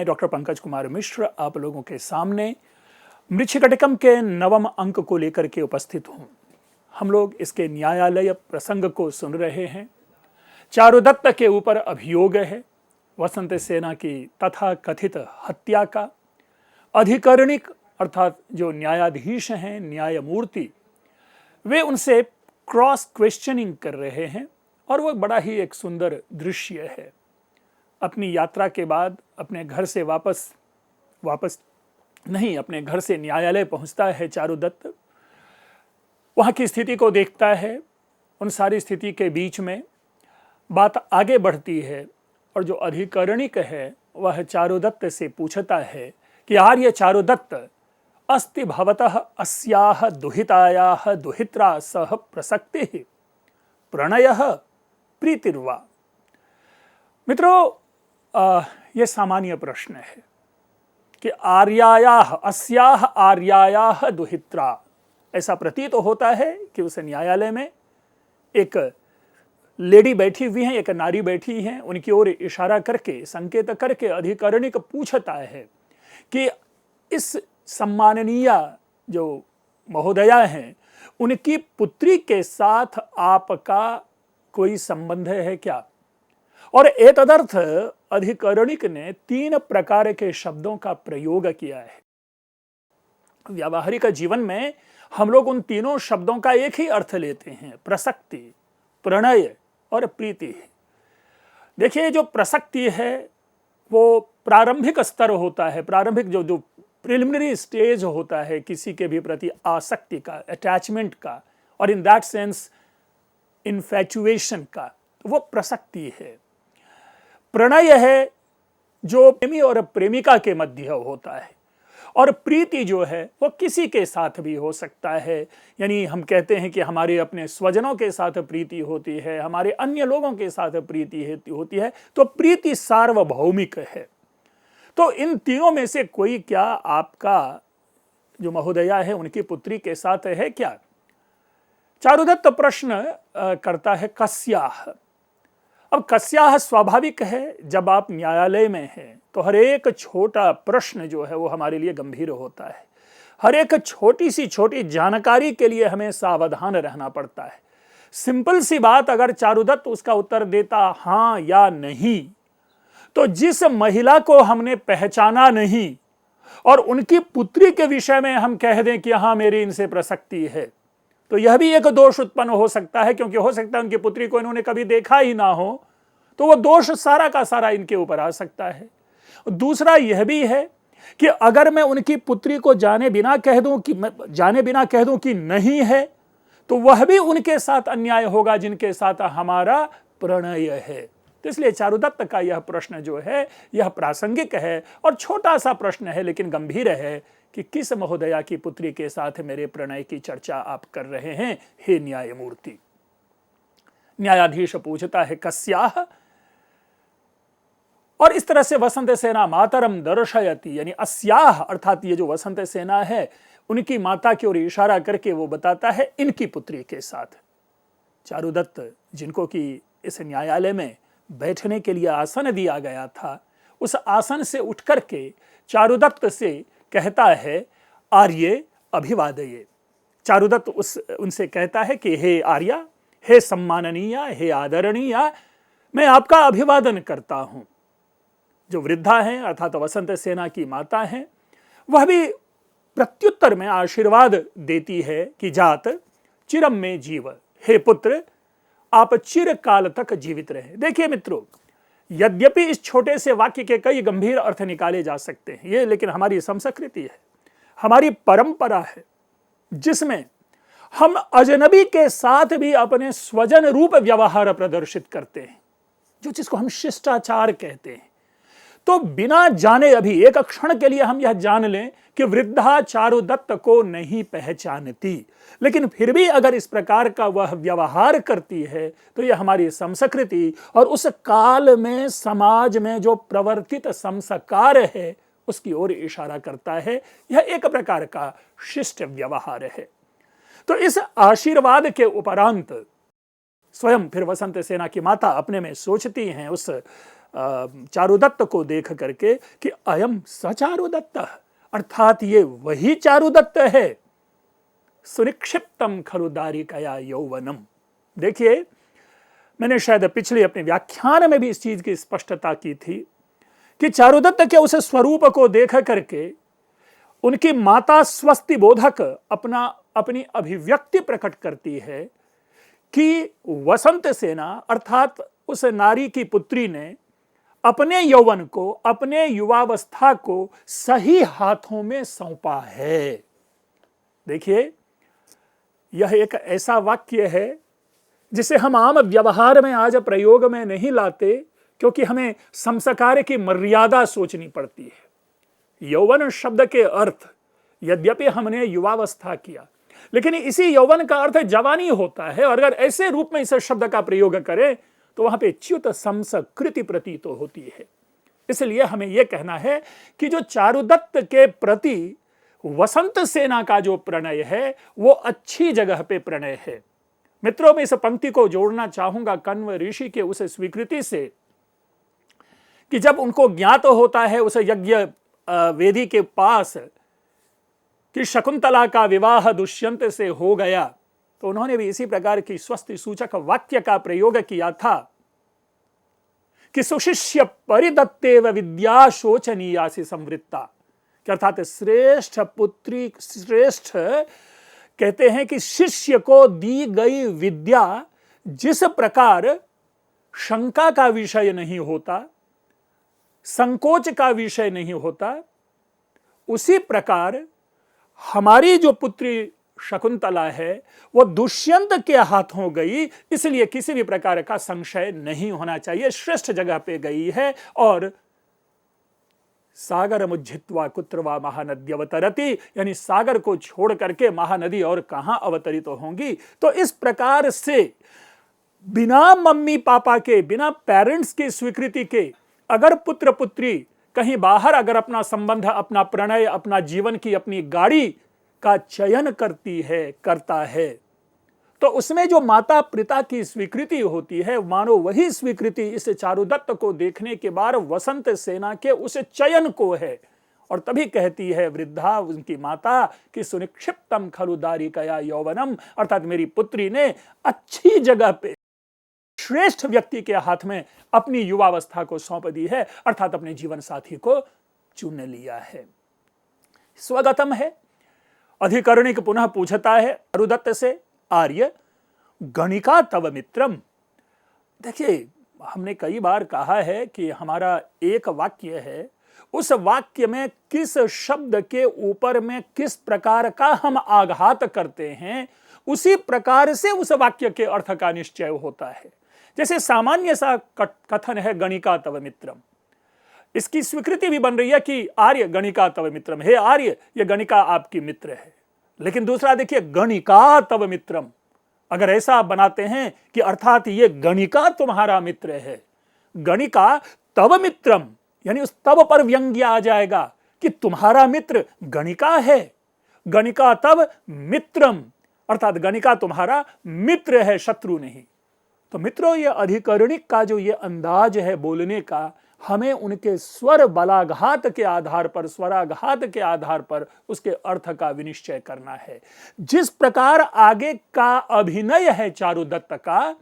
मैं डॉक्टर पंकज कुमार मिश्र आप लोगों के सामने मृच्छकटिकम के 9वें अंक को लेकर के उपस्थित हूँ। हम लोग इसके न्यायालय प्रसंग को सुन रहे हैं। चारुदत्त के ऊपर अभियोग है वसंत सेना की तथा कथित हत्या का। अधिकरणिक अर्थात जो न्यायाधीश हैं, न्यायमूर्ति, वे उनसे क्रॉस क्वेश्चनिंग कर रहे हैं और वो बड़ा ही एक सुंदर दृश्य है। अपनी यात्रा के बाद अपने घर से अपने घर से न्यायालय पहुंचता है चारुदत्त। वहाँ की स्थिति को देखता है। उन सारी स्थिति के बीच में बात आगे बढ़ती है और जो अधिकरणिक है वह चारुदत्त से पूछता है कि आर्य चारुदत्त, अस्ति भवतः अस्याह दुहितायाः दुहित्रा सह प्रसक्तिः प्रणयः प्रीतिर्वा। मित्रों, यह सामान्य प्रश्न है कि अस्याह आर्यायाः दुहित्रा, ऐसा प्रतीत होता है कि उस न्यायालय में एक लेडी बैठी हुई है, एक नारी बैठी है। उनकी ओर इशारा करके, संकेत करके अधिकरणिक पूछता है कि इस सम्माननीय जो महोदया हैं, उनकी पुत्री के साथ आपका कोई संबंध है क्या? और एतदर्थ अधिकरणिक ने 3 प्रकार के शब्दों का प्रयोग किया है। व्यावहारिक जीवन में हम लोग उन तीनों शब्दों का एक ही अर्थ लेते हैं, प्रसक्ति, प्रणय और प्रीति। देखिए, जो प्रसक्ति है वो प्रारंभिक स्तर होता है, प्रारंभिक जो प्रिलिमिनरी स्टेज होता है किसी के भी प्रति आसक्ति का, अटैचमेंट का, और इन दैट सेंस इन्फैचुएशन का, वो प्रसक्ति है। प्रणय है जो प्रेमी और प्रेमिका के मध्य होता है, और प्रीति जो है वो किसी के साथ भी हो सकता है। यानी हम कहते हैं कि हमारे अपने स्वजनों के साथ प्रीति होती है, हमारे अन्य लोगों के साथ प्रीति होती है, तो प्रीति सार्वभौमिक है। तो इन तीनों में से कोई क्या आपका जो महोदया है उनकी पुत्री के साथ है क्या? चारुदत्त प्रश्न करता है कस्याह। अब कस्याह स्वाभाविक है, जब आप न्यायालय में हैं तो हर एक छोटा प्रश्न जो है वो हमारे लिए गंभीर होता है। हर एक छोटी सी छोटी जानकारी के लिए हमें सावधान रहना पड़ता है। सिंपल सी बात, अगर चारुदत्त उसका उत्तर देता हाँ या नहीं, तो जिस महिला को हमने पहचाना नहीं और उनकी पुत्री के विषय में हम कह दें कि हाँ मेरी इनसे प्रसक्ति है, तो यह भी एक दोष उत्पन्न हो सकता है, क्योंकि हो सकता है उनकी पुत्री को इन्होंने कभी देखा ही ना हो, तो वह दोष सारा का सारा इनके ऊपर आ सकता है। दूसरा यह भी है कि अगर मैं उनकी पुत्री को जाने बिना कह दूं कि नहीं है, तो वह भी उनके साथ अन्याय होगा जिनके साथ हमारा प्रणय है। तो इसलिए चारुदत्त का यह प्रश्न जो है यह प्रासंगिक है और छोटा सा प्रश्न है, लेकिन गंभीर है कि किस महोदया की पुत्री के साथ मेरे प्रणय की चर्चा आप कर रहे हैं, हे न्यायमूर्ति। न्यायाधीश पूछता है कस्याह, और इस तरह से वसंत सेना मातरम दर्शयति, यानी अस्याह अर्थात ये जो वसंत सेना है उनकी माता की ओर इशारा करके वो बताता है इनकी पुत्री के साथ। चारुदत्त, जिनको कि इस न्यायालय में बैठने के लिए आसन दिया गया था, उस आसन से उठ करके चारुदत्त से कहता है आर्ये अभिवादये। चारुदत्त उनसे कहता है कि हे आर्या, हे सम्माननीय, हे आदरणीय, मैं आपका अभिवादन करता हूं। जो वृद्धा हैं अर्थात वसंत सेना की माता हैं, वह भी प्रत्युत्तर में आशीर्वाद देती है कि जात चिरम में जीव, हे पुत्र आप चिरकाल तक जीवित रहे। देखिए मित्रों, यद्यपि इस छोटे से वाक्य के कई गंभीर अर्थ निकाले जा सकते हैं, ये लेकिन हमारी संस्कृति है, हमारी परंपरा है, जिसमें हम अजनबी के साथ भी अपने स्वजन रूप व्यवहार प्रदर्शित करते हैं, जो जिसको हम शिष्टाचार कहते हैं। तो बिना जाने अभी एक क्षण के लिए हम यह जान लें कि वृद्धा चारुदत्त को नहीं पहचानती, लेकिन फिर भी अगर इस प्रकार का वह व्यवहार करती है तो यह हमारी संस्कृति और उस काल में समाज में जो प्रवर्तित संस्कार है उसकी ओर इशारा करता है। यह एक प्रकार का शिष्ट व्यवहार है। तो इस आशीर्वाद के उपरांत स्वयं फिर वसंत सेना की माता अपने में सोचती हैं, उस चारुदत्त को देख करके कि अयम स चारुदत्त, अर्थात ये वही चारुदत्त है। सुनिक्षिप्तम खलु दारिकया यौवनम। देखिए, मैंने शायद पिछले अपने व्याख्यान में भी इस चीज की स्पष्टता की थी कि चारुदत्त के उस स्वरूप को देख करके उनकी माता स्वस्ति बोधक अपनी अभिव्यक्ति प्रकट करती है कि वसंत सेना अर्थात उस नारी की पुत्री ने अपने यौवन को, अपने युवावस्था को सही हाथों में सौंपा है। देखिए, यह एक ऐसा वाक्य है जिसे हम आम व्यवहार में आज प्रयोग में नहीं लाते, क्योंकि हमें संस्कार की मर्यादा सोचनी पड़ती है। यौवन शब्द के अर्थ, यद्यपि हमने युवावस्था किया, लेकिन इसी यौवन का अर्थ जवानी होता है, और अगर ऐसे रूप में इस शब्द का प्रयोग करें तो वहां पे च्युत संस्कृति प्रतीत होती है। इसलिए हमें यह कहना है कि जो चारुदत्त के प्रति वसंत सेना का जो प्रणय है वो अच्छी जगह पे प्रणय है। मित्रों, मैं इस पंक्ति को जोड़ना चाहूंगा कण्व ऋषि के उस स्वीकृति से कि जब उनको ज्ञात होता है उस यज्ञ वेदी के पास कि शकुंतला का विवाह दुष्यंत से हो गया, तो उन्होंने भी इसी प्रकार की स्वस्ति सूचक वाक्य का प्रयोग किया था कि सुशिष्य परिदत्तेव विद्या शोचनीयासि संवृत्ता, अर्थात श्रेष्ठ पुत्री, श्रेष्ठ कहते हैं कि शिष्य को दी गई विद्या जिस प्रकार शंका का विषय नहीं होता, संकोच का विषय नहीं होता, उसी प्रकार हमारी जो पुत्री शकुंतला है वो दुष्यंत के हाथों गई, इसलिए किसी भी प्रकार का संशय नहीं होना चाहिए, श्रेष्ठ जगह पे गई है। और सागर मुज्झित्वा कुत्रवा महानदी अवतरती, यानी सागर को छोड़ करके महानदी और कहां अवतरित होंगी। तो इस प्रकार से बिना मम्मी पापा के, बिना पेरेंट्स की स्वीकृति के अगर पुत्र पुत्री कहीं बाहर अगर अपना संबंध, अपना प्रणय, अपना जीवन की अपनी गाड़ी का चयन करता है, तो उसमें जो माता पिता की स्वीकृति होती है, मानो वही स्वीकृति इस चारुदत्त को देखने के बाद वसंत सेना के उस चयन को है। और तभी कहती है वृद्धा, उनकी माता, कि सुनिक्षिप्तम खलु दारिकया यौवनम, अर्थात मेरी पुत्री ने अच्छी जगह पे श्रेष्ठ व्यक्ति के हाथ में अपनी युवावस्था को सौंप दी है, अर्थात अपने जीवन साथी को चुन लिया है। स्वगतम है। अधिकरणिक पुनः पूछता है चारुदत्त से, आर्य गणिका तव मित्रम। देखिए, हमने कई बार कहा है कि हमारा एक वाक्य है, उस वाक्य में किस शब्द के ऊपर में किस प्रकार का हम आघात करते हैं, उसी प्रकार से उस वाक्य के अर्थ का निश्चय होता है। जैसे सामान्य सा कथन है गणिका तव मित्रम, इसकी स्वीकृति भी बन रही है कि आर्य गणिका तव मित्रम, हे आर्य ये गणिका आपकी मित्र है। लेकिन दूसरा देखिए, गणिका तव मित्रम, अगर ऐसा बनाते हैं कि अर्थात ये गणिका तुम्हारा मित्र है, गणिका तव मित्रम, यानी उस तव पर व्यंग्य आ जाएगा कि तुम्हारा मित्र गणिका है, गणिका तव मित्रम, अर्थात गणिका तुम्हारा मित्र है, शत्रु नहीं। तो मित्रों, ये अधिकरणिक का जो ये अंदाज है बोलने का, हमें उनके स्वर बलाघात के आधार पर, स्वराघात के आधार पर उसके अर्थ का विनिश्चय करना है। जिस प्रकार आगे का अभिनय है चारुदत्त का,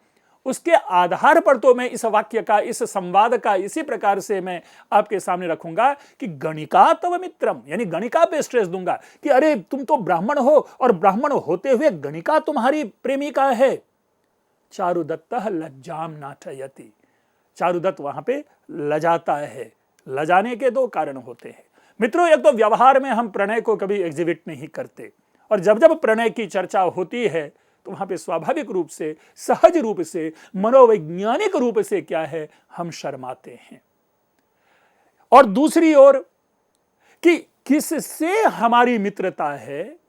उसके आधार पर तो मैं इस वाक्य का, इस संवाद का इसी प्रकार से मैं आपके सामने रखूंगा कि गणिका तव मित्रम, यानी गणिका पे स्ट्रेस दूंगा कि अरे तुम तो ब्राह्मण हो और ब्राह्मण होते हुए गणिका तुम्हारी प्रेमिका है। चारुदत्त लज्जाम नाटयति, चारुदत्त वहां पे लजाता है। लजाने के दो कारण होते हैं मित्रों। एक तो व्यवहार में हम प्रणय को कभी एग्जिबिट नहीं करते, और जब जब प्रणय की चर्चा होती है तो वहां पे स्वाभाविक रूप से, सहज रूप से, मनोवैज्ञानिक रूप से क्या है, हम शर्माते हैं। और दूसरी ओर कि किससे हमारी मित्रता है,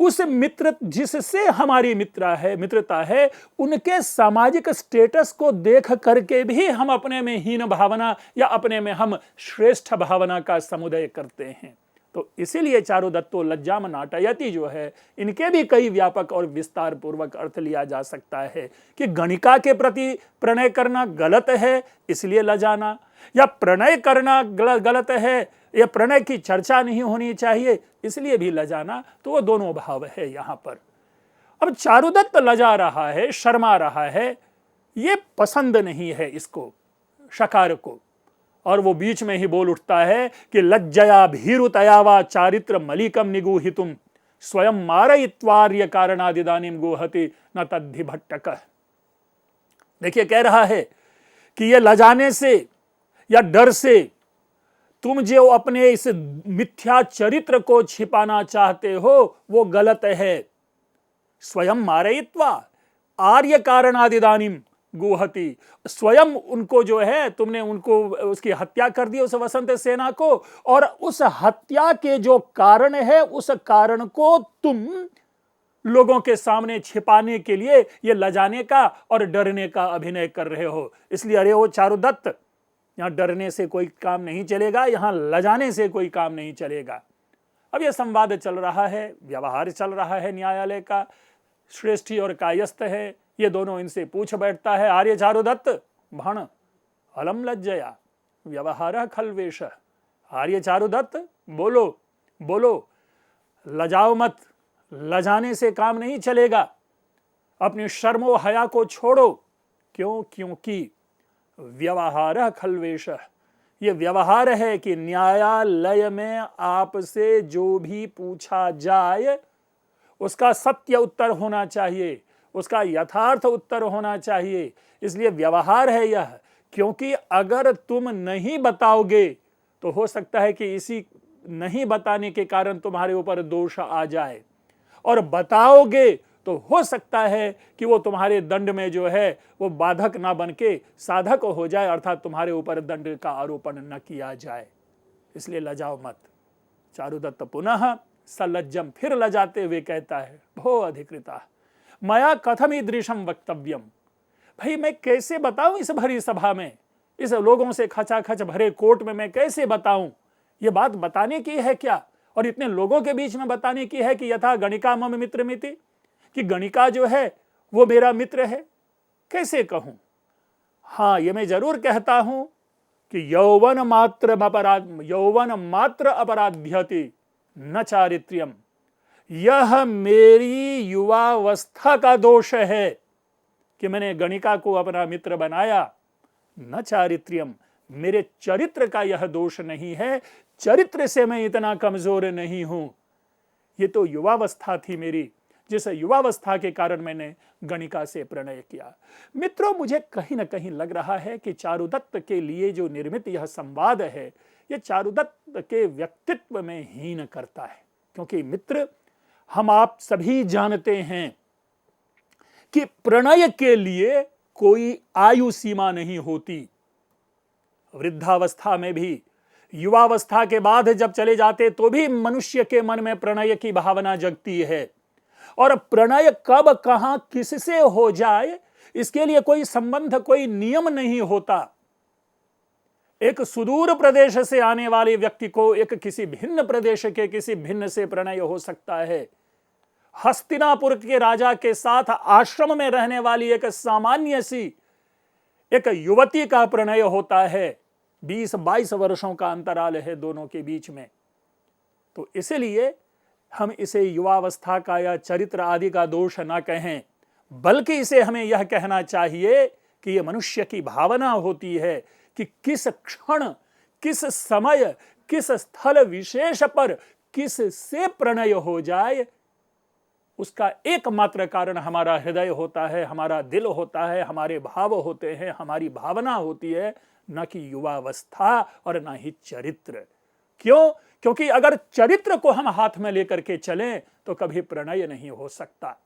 उस मित्र जिससे हमारी मित्रता है, उनके सामाजिक स्टेटस को देख करके भी हम अपने में हीन भावना या अपने में हम श्रेष्ठ भावना का समुदय करते हैं। तो इसीलिए चारुदत्तो लज्जाम नाटयति जो है, इनके भी कई व्यापक और विस्तार पूर्वक अर्थ लिया जा सकता है कि गणिका के प्रति प्रणय करना गलत है इसलिए लजाना, या प्रणय करना गलत है या प्रणय की चर्चा नहीं होनी चाहिए इसलिए भी लजाना, तो वो दोनों भाव है यहां पर। अब चारुदत्त लजा रहा है, शर्मा रहा है, ये पसंद नहीं है इसको, शकार को, और वो बीच में ही बोल उठता है कि लज्जया भीरुतया वा चारित्र मलिकम निगूहितुम स्वयं मारयित्वार्य कारणादिदानीम गोहति न तद्धि भट्टक। देखिए कह रहा है कि ये लजाने से या डर से तुम जो अपने इस मिथ्या चरित्र को छिपाना चाहते हो वो गलत है। स्वयं मारयित्वा आर्य कारणादिदानीम गुहति, स्वयं उनको जो है तुमने उनको उसकी हत्या कर दी उस वसंत सेना को, और उस हत्या के जो कारण है उस कारण को तुम लोगों के सामने छिपाने के लिए ये लजाने का और डरने का अभिनय कर रहे हो। इसलिए अरे वो चारुदत्त, यहां डरने से कोई काम नहीं चलेगा, यहां लजाने से कोई काम नहीं चलेगा। अब यह संवाद चल रहा है, व्यवहार चल रहा है न्यायालय का, श्रेष्ठी और कायस्थ है, ये दोनों इनसे पूछ बैठता है, आर्य चारुदत्त भण अलम लज्जया व्यवहार खलवेश। आर्य चारुदत्त बोलो बोलो, लजाओ मत, लजाने से काम नहीं चलेगा, अपनी शर्मो हया को छोड़ो। क्यों? क्योंकि व्यवहार खलवेश, ये व्यवहार है कि न्यायालय में आपसे जो भी पूछा जाए उसका सत्य उत्तर होना चाहिए, उसका यथार्थ उत्तर होना चाहिए। इसलिए व्यवहार है यह, क्योंकि अगर तुम नहीं बताओगे तो हो सकता है कि इसी नहीं बताने के कारण तुम्हारे ऊपर दोष आ जाए, और बताओगे तो हो सकता है कि वो तुम्हारे दंड में जो है वो बाधक ना बन के साधक हो जाए, अर्थात तुम्हारे ऊपर दंड का आरोपण न किया जाए। इसलिए लजाओ मत। चारुदत्त पुनः सलज्जम, फिर लजाते हुए कहता है, भो अधिकृता मया कथम ईदृशम वक्तव्यम। भाई मैं कैसे बताऊं इस भरी सभा में, इस लोगों से खचाखच भरे कोर्ट में मैं कैसे बताऊं? ये बात बताने की है क्या, और इतने लोगों के बीच में बताने की है कि यथा गणिका मम मित्र मिति, कि गणिका जो है वो मेरा मित्र है, कैसे कहूं? हाँ, ये मैं जरूर कहता हूं कि यौवन मात्र अपराध्यति न चारित्र्यम, यह मेरी युवावस्था का दोष है कि मैंने गणिका को अपना मित्र बनाया। न चारित्र्यम, मेरे चरित्र का यह दोष नहीं है, चरित्र से मैं इतना कमजोर नहीं हूं। ये तो युवावस्था थी मेरी, जिस युवावस्था के कारण मैंने गणिका से प्रणय किया। मित्रों, मुझे कहीं ना कहीं लग रहा है कि चारुदत्त के लिए जो निर्मित यह संवाद है, यह चारुदत्त के व्यक्तित्व में हीन करता है। क्योंकि मित्र, हम आप सभी जानते हैं कि प्रणय के लिए कोई आयु सीमा नहीं होती। वृद्धावस्था में भी, युवावस्था के बाद जब चले जाते तो भी मनुष्य के मन में प्रणय की भावना जगती है, और प्रणय कब कहां किससे हो जाए इसके लिए कोई संबंध, कोई नियम नहीं होता। एक सुदूर प्रदेश से आने वाले व्यक्ति को एक किसी भिन्न प्रदेश के किसी भिन्न से प्रणय हो सकता है। हस्तिनापुर के राजा के साथ आश्रम में रहने वाली एक सामान्य सी एक युवती का प्रणय होता है। 20-22 वर्षों का अंतराल है दोनों के बीच में। तो इसलिए हम इसे युवावस्था का या चरित्र आदि का दोष ना कहें, बल्कि इसे हमें यह कहना चाहिए कि यह मनुष्य की भावना होती है कि किस क्षण, किस समय, किस स्थल विशेष पर किस से प्रणय हो जाए, उसका एकमात्र कारण हमारा हृदय होता है, हमारा दिल होता है, हमारे भाव होते हैं, हमारी भावना होती है, न कि युवावस्था और न ही चरित्र। क्यों? क्योंकि अगर चरित्र को हम हाथ में लेकर के चलें तो कभी प्रणय नहीं हो सकता,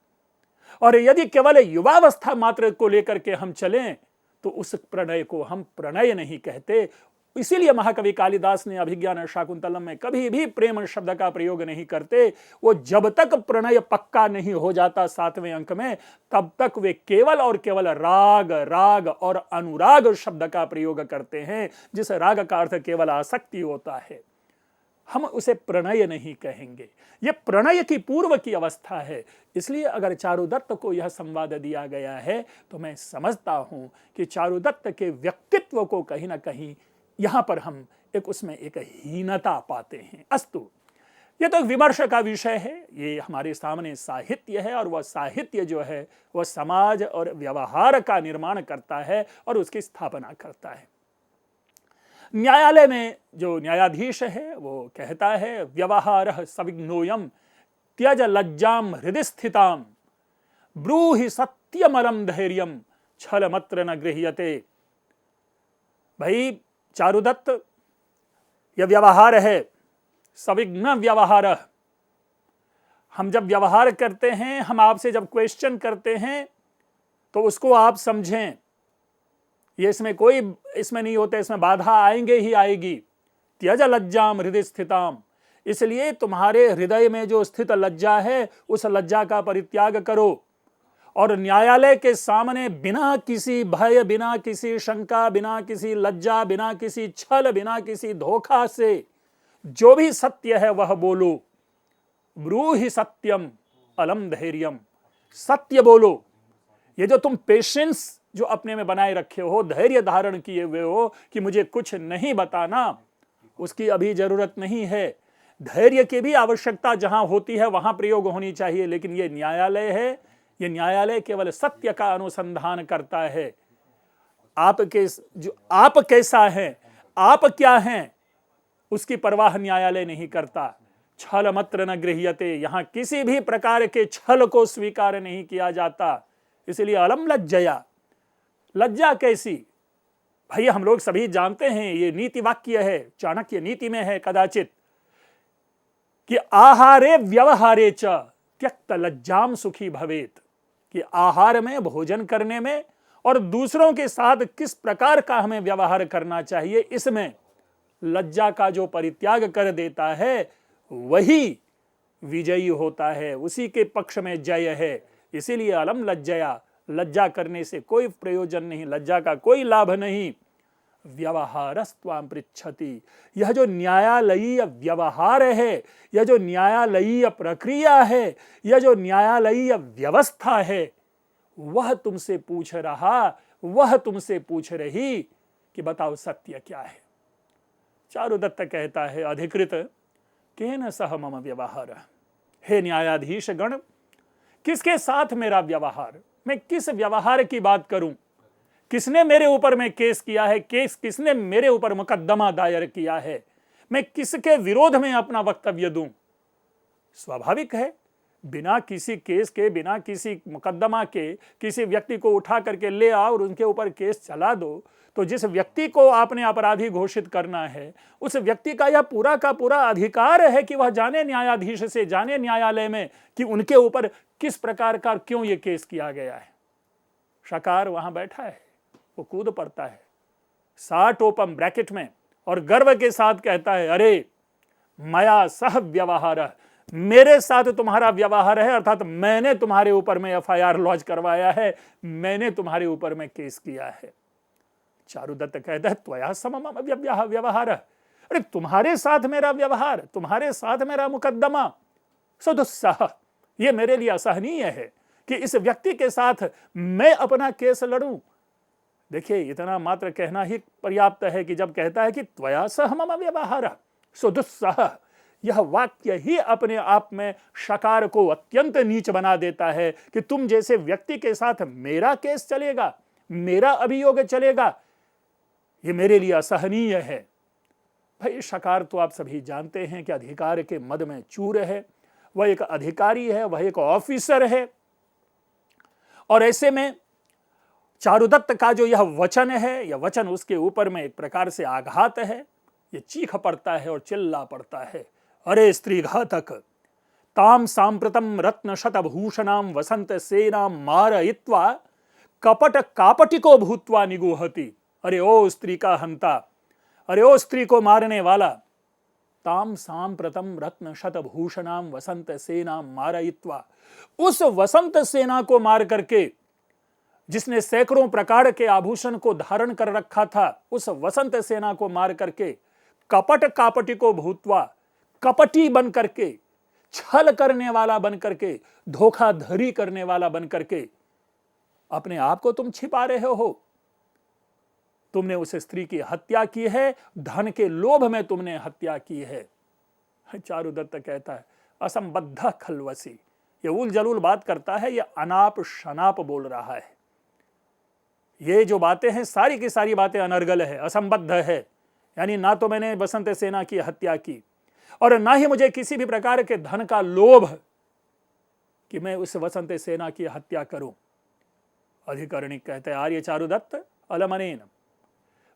और यदि केवल युवावस्था मात्र को लेकर के हम चलें तो उस प्रणय को हम प्रणय नहीं कहते। इसीलिए महाकवि कालिदास ने अभिज्ञान शाकुंतलम में कभी भी प्रेम शब्द का प्रयोग नहीं करते। वो जब तक प्रणय पक्का नहीं हो जाता 7वें अंक में, तब तक वे केवल और केवल राग, राग और अनुराग शब्द का प्रयोग करते हैं, जिस राग का अर्थ केवल आसक्ति होता है। हम उसे प्रणय नहीं कहेंगे। यह प्रणय की पूर्व की अवस्था है। इसलिए अगर चारुदत्त को यह संवाद दिया गया है तो मैं समझता हूं कि चारुदत्त के व्यक्तित्व को कहीं ना कहीं यहां पर हम उसमें एक हीनता पाते हैं। अस्तु, यह तो विमर्श का विषय है, ये हमारे सामने साहित्य है और वह साहित्य जो है वह समाज और व्यवहार का निर्माण करता है और उसकी स्थापना करता है। न्यायालय में जो न्यायाधीश है वो कहता है व्यवहारः सविघ्नोऽयं त्यज लज्जाम हृदि स्थिताम ब्रूहि सत्यमलम धैर्यम छलमत्र न गृह्यते। भाई चारुदत्त, यह व्यवहार है सविघ्न व्यवहार। हम जब व्यवहार करते हैं, हम आपसे जब क्वेश्चन करते हैं तो उसको आप समझें। ये इसमें नहीं होता, इसमें बाधा आएंगे ही आएगी। त्यज लज्जाम हृदय स्थिताम, इसलिए तुम्हारे हृदय में जो स्थित लज्जा है उस लज्जा का परित्याग करो और न्यायालय के सामने बिना किसी भय, बिना किसी शंका, बिना किसी लज्जा, बिना किसी छल, बिना किसी धोखा से जो भी सत्य है वह बोलो। ब्रूहि सत्यम अलम धैर्यम, सत्य बोलो। ये जो तुम पेशेंस जो अपने में बनाए रखे हो, धैर्य धारण किए हुए हो कि मुझे कुछ नहीं बताना, उसकी अभी जरूरत नहीं है। धैर्य की भी आवश्यकता जहां होती है वहां प्रयोग होनी चाहिए, लेकिन ये न्यायालय है, ये न्यायालय केवल सत्य का अनुसंधान करता है। आप कैसा है, आप क्या हैं, उसकी परवाह न्यायालय नहीं करता। छल मत्र न गृह्यते, यहां किसी भी प्रकार के छल को स्वीकार नहीं किया जाता। इसलिए अलम लज्जया, लज्जा कैसी? भाई हम लोग सभी जानते हैं, ये नीति वाक्य है, चाणक्य नीति में है कदाचित, कि आहारे व्यवहारे च त्यक्त लज्जाम सुखी भवेत, कि आहार में, भोजन करने में और दूसरों के साथ किस प्रकार का हमें व्यवहार करना चाहिए, इसमें लज्जा का जो परित्याग कर देता है वही विजयी होता है, उसी के पक्ष में जय है। इसीलिए अलम लज्जया, लज्जा करने से कोई प्रयोजन नहीं, लज्जा का कोई लाभ नहीं। व्यवहारस्त्वाम पृच्छति, यह जो न्यायालयीय व्यवहार है, यह जो न्यायालयीय प्रक्रिया है, यह जो न्यायालयीय व्यवस्था है, वह तुमसे पूछ रहा, वह तुमसे पूछ रही कि बताओ सत्य क्या है। चारुदत्त कहता है अधिकृत केन सह मम व्यवहार, हे न्यायाधीश गण, किसके साथ मेरा व्यवहार, मैं किस व्यवहार की बात करूं, किसने मेरे ऊपर में केस किया है, किसने मेरे ऊपर मुकदमा दायर किया है, मैं किसके विरोध में अपना वक्तव्य दूं। स्वाभाविक है, बिना किसी केस के, बिना किसी मुकदमा के किसी व्यक्ति को उठा करके ले आओ और उनके ऊपर केस चला दो, तो जिस व्यक्ति को आपने अपराधी घोषित करना है उस व्यक्ति का यह पूरा का पूरा अधिकार है कि वह जाने न्यायाधीश से, जाने न्यायालय में कि उनके ऊपर किस प्रकार का क्यों ये केस किया गया है। शकार वहां बैठा है, वो कूद पड़ता है साटोपम ब्रैकेट में और गर्व के साथ कहता है अरे मया सह व्यवहार, मेरे साथ तुम्हारा व्यवहार है, अर्थात मैंने तुम्हारे ऊपर में एफआईआर लॉन्च करवाया है, मैंने तुम्हारे ऊपर में केस किया है। चारुदत्त कहता है त्वया समम व्यवहार, अरे तुम्हारे साथ मेरा व्यवहार, तुम्हारे साथ मेरा मुकदमा सदुस्सह, ये मेरे लिए असहनीय है कि इस व्यक्ति के साथ मैं अपना केस लड़ूं। देखिए इतना मात्र कहना ही पर्याप्त है कि जब कहता है कि त्वया सह मम व्यवहार सदुस्सह, यह वाक्य ही अपने आप में शकार को अत्यंत नीच बना देता है कि तुम जैसे व्यक्ति के साथ मेरा केस चलेगा, मेरा अभियोग चलेगा, ये मेरे लिए असहनीय है। भाई शकार तो आप सभी जानते हैं कि अधिकार के मद में चूर है, वह एक अधिकारी है, वह एक ऑफिसर है। और ऐसे में चारुदत्त का जो यह वचन है, यह वचन उसके ऊपर में एक प्रकार से आघात है, ये चीख पड़ता है और चिल्ला पड़ता है, अरे स्त्री घातक, ताम सांप्रतम रत्न शतभूषणाम वसंत सेनाम मारयित्वा कपट कापटिको भूत्वा निगुहति। अरे ओ स्त्री का हंता, अरे ओ स्त्री को मारने वाला, ताम सांप्रतम रत्न शतभूषणाम वसंत सेनाम मारयित्वा, उस वसंत सेना को मार करके, जिसने सैकड़ों प्रकार के आभूषण को धारण कर रखा था, उस वसंत सेना को मार करके कपट कापटिको भूत्वा, कपटी बन करके, छल करने वाला बन करके, धोखाधड़ी करने वाला बन करके अपने आप को तुम छिपा रहे हो। तुमने उस स्त्री की हत्या की है, धन के लोभ में तुमने हत्या की है। चारुदत्त कहता है असंबद्ध खलवसी, ये उल जलूल बात करता है, ये अनाप शनाप बोल रहा है। ये जो बातें हैं सारी की सारी बातें अनर्गल है, असंबद्ध है। यानी ना तो मैंने वसंत सेना की हत्या की और ना ही मुझे किसी भी प्रकार के धन का लोभ कि मैं उस वसंत सेना की हत्या करूं। अधिकरणिक कहते हैं आर्य चारुदत्त अलमनेन,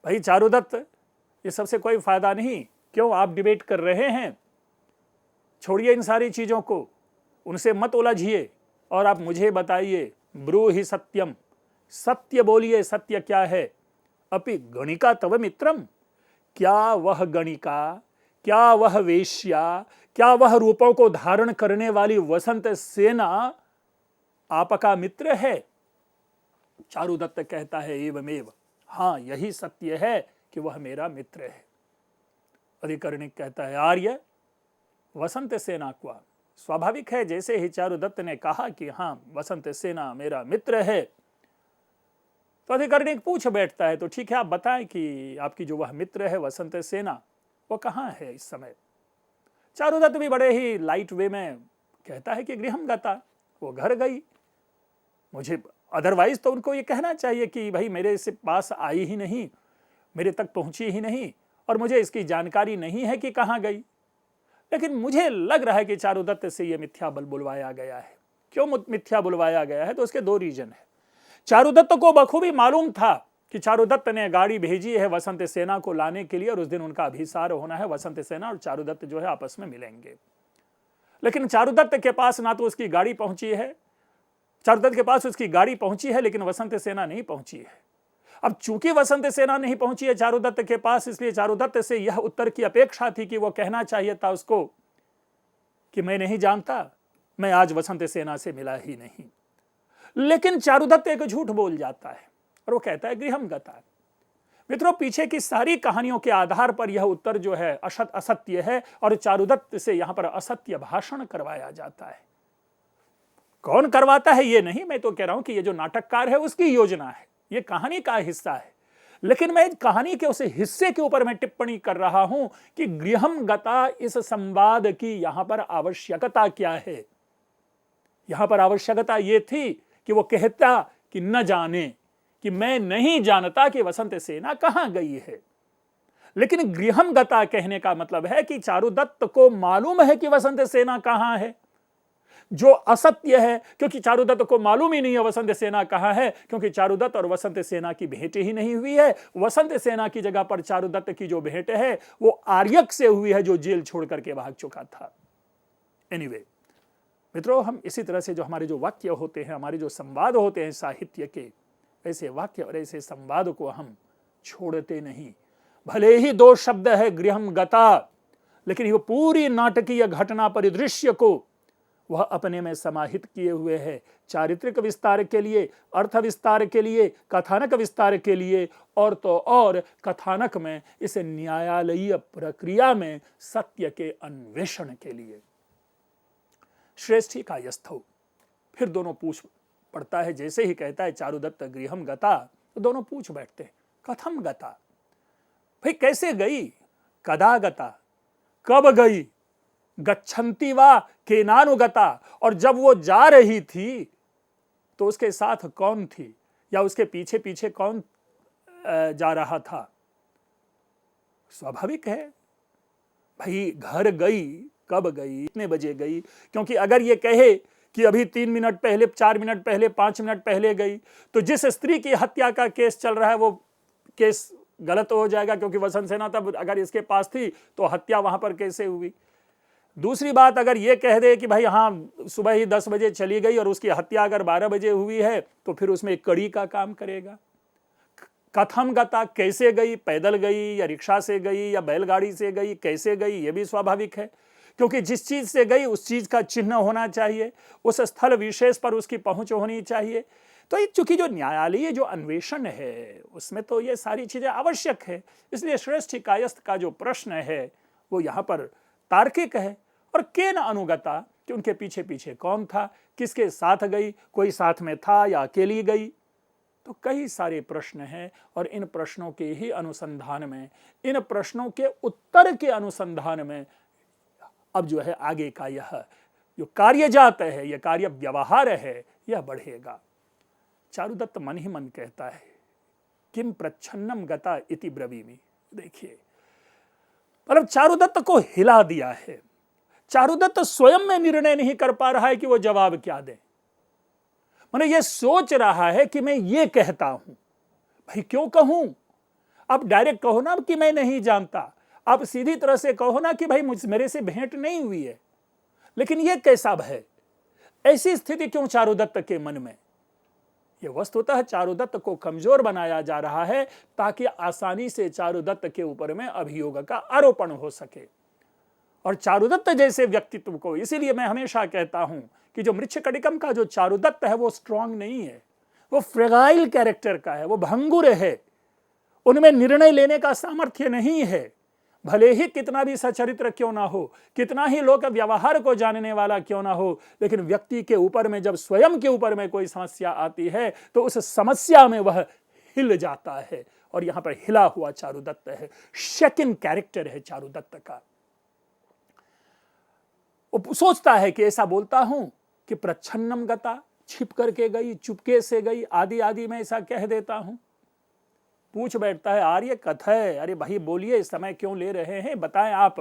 भाई चारुदत्त ये सबसे कोई फायदा नहीं, क्यों आप डिबेट कर रहे हैं? छोड़िए इन सारी चीजों को, उनसे मत उलझिए और आप मुझे बताइए, ब्रूहि सत्यम, सत्य बोलिए, सत्य क्या है? अपि गणिका तव मित्रम, क्या वह गणिका, क्या वह वेश्या, क्या वह रूपों को धारण करने वाली वसंत सेना आपका मित्र है? चारुदत्त कहता है एवमेव, हां यही सत्य है कि वह मेरा मित्र है। अधिकरणिक कहता है आर्य वसंत सेना का, स्वाभाविक है जैसे ही चारुदत्त ने कहा कि हां वसंत सेना मेरा मित्र है, तो अधिकरणिक पूछ बैठता है तो ठीक है आप बताएं कि आपकी जो वह मित्र है वसंत सेना वो कहां है इस समय? चारुदत्त भी बड़े ही लाइट वे में कहता है कि गृहम गता, वो घर गई। मुझे अदरवाइज तो उनको ये कहना चाहिए कि भाई मेरे से पास आई ही नहीं, मेरे तक पहुंची ही नहीं और मुझे इसकी जानकारी नहीं है कि कहां गई। लेकिन मुझे लग रहा है कि चारुदत्त से यह मिथ्या बल बुलवाया गया है। क्यों मिथ्या बुलवाया गया है? तो उसके दो रीजन है। चारुदत्त को बखूबी मालूम था कि चारुदत्त ने गाड़ी भेजी है वसंत सेना को लाने के लिए और उस दिन उनका अभिसार होना है, वसंत सेना और चारुदत्त जो है आपस में मिलेंगे। लेकिन चारुदत्त के पास ना तो उसकी गाड़ी पहुंची है, चारुदत्त के पास उसकी गाड़ी पहुंची है लेकिन वसंत सेना नहीं पहुंची है। अब चूंकि वसंत सेना नहीं पहुंची है चारुदत्त के पास, इसलिए चारुदत्त से यह उत्तर की अपेक्षा थी कि वो कहना चाहिए था उसको कि मैं नहीं जानता, मैं आज वसंत सेना से मिला ही नहीं। लेकिन चारुदत्त एक झूठ बोल जाता है और वो कहता है गृहम गता। मित्रों, पीछे की सारी कहानियों के आधार पर यह उत्तर जो है असत्य है और चारुदत्त से यहां पर असत्य भाषण करवाया जाता है। कौन करवाता है ये नहीं, मैं तो कह रहा हूं कि ये जो नाटककार है उसकी योजना है, ये कहानी का हिस्सा है। लेकिन मैं कहानी के उस हिस्से के ऊपर मैं टिप्पणी कर रहा हूं कि गृहम गता इस संवाद की यहां पर आवश्यकता क्या है। यहां पर आवश्यकता यह थी कि वो कहता कि न जाने, कि मैं नहीं जानता कि वसंत सेना कहां गई है। लेकिन गृहम गता कहने का मतलब है कि चारुदत्त को मालूम है कि वसंत सेना कहां है, जो असत्य है, क्योंकि चारुदत्त को मालूम ही नहीं है वसंत सेना कहां है, क्योंकि चारुदत्त और वसंत सेना की भेंट ही नहीं हुई है। वसंत सेना की जगह पर चारुदत्त की जो भेंट है वो आर्यक से हुई है, जो जेल छोड़ करके भाग चुका था। एनीवे मित्रों, हम इसी तरह से जो हमारे जो वाक्य होते हैं, हमारे जो संवाद होते हैं साहित्य के, ऐसे वाक्य और ऐसे संवाद को हम छोड़ते नहीं। भले ही दो शब्द है गृहम गता, लेकिन वो पूरी नाटकीय घटना परिदृश्य को वह अपने में समाहित किए हुए है, चारित्रिक विस्तार के लिए, अर्थ विस्तार के लिए, कथानक विस्तार के लिए, और तो और कथानक में इस न्यायालयीय प्रक्रिया में सत्य के अन्वेषण के लिए। श्रेष्ठी कायस्थौ, फिर दोनों पूछ पड़ता है। जैसे ही कहता है चारुदत्त गृहम गता, तो दोनों पूछ बैठते हैं कथम गता, भाई कैसे गई, कदा गता, कब गई, गच्छन्ति वा केनानुगता, और जब वो जा रही थी तो उसके साथ कौन थी या उसके पीछे पीछे कौन जा रहा था। स्वाभाविक है भाई, घर गई, कब गई, कितने बजे गई, क्योंकि अगर ये कहे कि अभी 3 मिनट पहले, 4 मिनट पहले, 5 मिनट पहले गई, तो जिस स्त्री की हत्या का केस चल रहा है वो केस गलत हो जाएगा, क्योंकि वसंत सेना तब अगर इसके पास थी तो हत्या वहां पर कैसे हुई। दूसरी बात, अगर ये कह दे कि भाई हाँ सुबह ही 10 बजे चली गई और उसकी हत्या अगर 12 बजे हुई है, तो फिर उसमें एक कड़ी का काम करेगा। कथम गता, कैसे गई, पैदल गई या रिक्शा से गई या बैलगाड़ी से गई, कैसे गई, ये भी स्वाभाविक है, क्योंकि जिस चीज से गई उस चीज का चिन्ह होना चाहिए, उस स्थल विशेष पर उसकी पहुंच होनी चाहिए। तो चूंकि जो न्यायालयीय जो अन्वेषण है उसमें तो ये सारी चीजें आवश्यक है, इसलिए श्रेष्ठ कायस्थ का जो प्रश्न है वो यहाँ पर तार्किक है, और केन अनुगता कि उनके पीछे पीछे कौन था, किसके साथ गई, कोई साथ में था या अकेली गई। तो कई सारे प्रश्न हैं और इन प्रश्नों के ही अनुसंधान में, इन प्रश्नों के उत्तर के अनुसंधान में अब जो है आगे का यह जो कार्यजात है, यह कार्य व्यवहार है, यह बढ़ेगा। चारुदत्त मन ही मन कहता है किम प्रच्छन्नम गता इति ब्रवीमि। देखिए, मतलब चारुदत्त को हिला दिया है। चारुदत्त स्वयं में निर्णय नहीं कर पा रहा है कि वो जवाब क्या दे। मैंने ये सोच रहा है कि मैं ये कहता हूं, भाई क्यों कहूं? आप डायरेक्ट कहो ना कि मैं नहीं जानता, आप सीधी तरह से कहो ना कि भाई मेरे से भेंट नहीं हुई है। लेकिन ये कैसा भय, ऐसी स्थिति क्यों चारुदत्त के मन में? ये वस्तुतः चारुदत्त को कमजोर बनाया जा रहा है ताकि आसानी से चारुदत्त के ऊपर में अभियोग का आरोपण हो सके। और चारुदत्त जैसे व्यक्तित्व को, इसीलिए मैं हमेशा कहता हूं कि जो मृच्छकटिकम का जो चारुदत्त है वो स्ट्रांग नहीं है, वो फ्रेगाइल कैरेक्टर का है, वो भंगुर है, उनमें निर्णय लेने का सामर्थ्य नहीं है। भले ही कितना भी सचरित्र क्यों ना हो, कितना ही लोक व्यवहार को जानने वाला क्यों ना हो, लेकिन व्यक्ति के ऊपर में जब स्वयं के ऊपर में कोई समस्या आती है तो उस समस्या में वह हिल जाता है। और यहां पर हिला हुआ चारुदत्त है, शेकन कैरेक्टर है चारुदत्त का। वो सोचता है कि ऐसा बोलता हूं कि प्रच्छन्नम गता, छिप करके गई, चुपके से गई, आदि आदि मैं ऐसा कह देता हूं। पूछ बैठता है आर्य कथय, अरे भाई बोलिए, इस समय क्यों ले रहे हैं, बताएं आप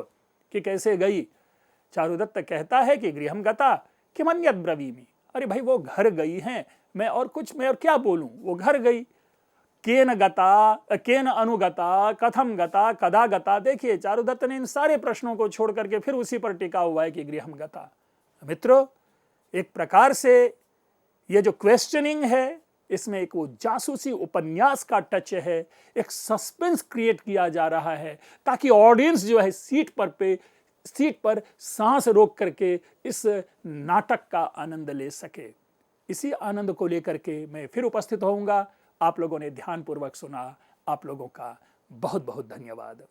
कि कैसे गई। चारुदत्त कहता है कि गृहम गता किमन्यत् ब्रवीमि। अरे भाई वो घर गई हैं, मैं और क्या बोलूं, वो घर गई। केन गता, केन अनुगता, कथम गता, कदा गता। देखिए चारुदत्त ने इन सारे प्रश्नों को छोड़ करके फिर उसी पर टिका हुआ है कि गृहम गता। मित्रों, एक प्रकार से ये जो क्वेश्चनिंग है, इसमें एक वो जासूसी उपन्यास का टच है, एक सस्पेंस क्रिएट किया जा रहा है ताकि ऑडियंस जो है सीट पर सांस रोक करके इस नाटक का आनंद ले सके। इसी आनंद को लेकर के मैं फिर उपस्थित होऊंगा। आप लोगों ने ध्यानपूर्वक सुना, आप लोगों का बहुत बहुत धन्यवाद।